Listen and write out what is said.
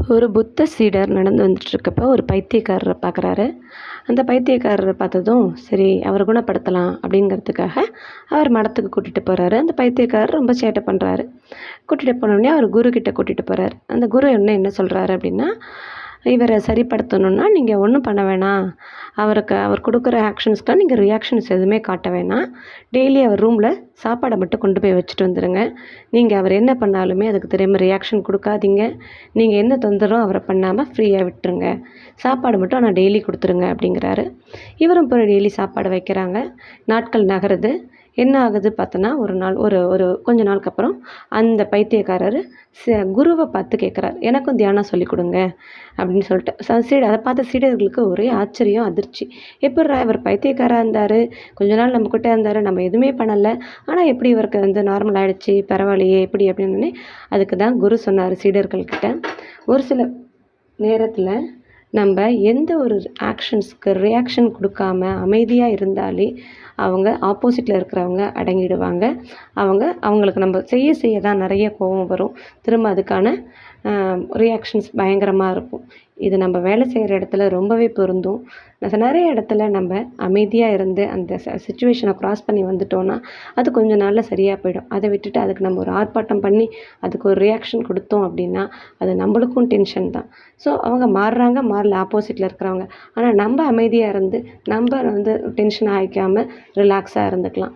ஒரு புத்த சீடர் நடந்து வந்துட்டுருக்கப்ப ஒரு பைத்தியக்காரரை பார்க்குறாரு. அந்த பைத்தியக்காரரை பார்த்ததும், சரி அவரை குணப்படுத்தலாம் அப்படிங்கிறதுக்காக அவர் மடத்துக்கு கூட்டிகிட்டு போகிறாரு. அந்த பைத்தியக்காரர் ரொம்ப சேட்டை பண்ணுறாரு. கூட்டிகிட்டு போனோடனே அவர் குருக்கிட்ட கூட்டிகிட்டு போகிறாரு. அந்த குரு என்ன சொல்கிறாரு அப்படின்னா, இவரை சரிப்படுத்தணுன்னா நீங்கள் ஒன்றும் பண்ண வேணாம். அவர் கொடுக்குற ஆக்ஷன்ஸ்க்கெலாம் நீங்கள் ரியாக்ஷன்ஸ் எதுவுமே காட்ட வேணாம். டெய்லி அவர் ரூமில் சாப்பாடை மட்டும் கொண்டு போய் வச்சுட்டு வந்துடுங்க. நீங்கள் அவர் என்ன பண்ணாலுமே அதுக்கு திரும்ப ரியாக்ஷன் கொடுக்காதீங்க. நீங்கள் எந்த தொந்தரவும் அவரை பண்ணாமல் ஃப்ரீயாக விட்டுருங்க. சாப்பாடு மட்டும் ஆனால் டெய்லி கொடுத்துருங்க அப்படிங்கிறாரு. இவரும் போய் டெய்லி சாப்பாடு வைக்கிறாங்க. நாட்கள் நகருது. என்ன ஆகுது பார்த்தோன்னா, ஒரு நாள் ஒரு கொஞ்ச நாளுக்கு அப்புறம் அந்த பைத்தியக்காரர் குருவை பார்த்து கேட்குறாரு, எனக்கும் தியானம் சொல்லிக் கொடுங்க அப்படின்னு சொல்லிட்டு. அதை பார்த்த சீடர்களுக்கு ஒரே ஆச்சரியம், அதிர்ச்சி. எப்பிட்றா இவர் பைத்தியக்காராக இருந்தார், கொஞ்ச நாள் நம்மக்கிட்ட இருந்தார், நம்ம எதுவுமே பண்ணலை, ஆனால் எப்படி இவருக்கு நார்மல் ஆகிடுச்சு, பரவாயில்லையே எப்படி அப்படின்னு. அதுக்கு தான் குரு சொன்னார் சீடர்கள்கிட்ட, ஒரு சில நேரத்தில் நம்ம எந்த ஒரு ஆக்ஷன்ஸ்க்கு ரியாக்ஷன் கொடுக்காம அமைதியாக இருந்தாலே அவங்க ஆப்போசிட்டில் இருக்கிறவங்க அடங்கிடுவாங்க. அவங்களுக்கு நம்ம செய்ய தான் நிறைய கோபம் வரும். திரும்ப அதுக்கான ரியாக்ஷன்ஸ் பயங்கரமாக இருக்கும். இது நம்ம வேலை செய்கிற இடத்துல ரொம்பவே பொருந்தும். நிறைய இடத்துல நம்ம அமைதியாக இருந்து அந்த சிச்சுவேஷனை க்ராஸ் பண்ணி வந்துட்டோன்னா அது கொஞ்சம் நாளில் சரியாக போயிடும். அதை விட்டுட்டு அதுக்கு நம்ம ஒரு ஆர்ப்பாட்டம் பண்ணி அதுக்கு ஒரு ரியாக்ஷன் கொடுத்தோம் அப்படின்னா அது நம்மளுக்கும் டென்ஷன் தான். ஸோ அவங்க மாறல ஆப்போசிட்டில் இருக்கிறவங்க. ஆனால் நம்ம அமைதியாக இருந்து நம்ம டென்ஷன் ஆகிக்காமல் ரிலாக்ஸாக இருந்துக்கலாம்.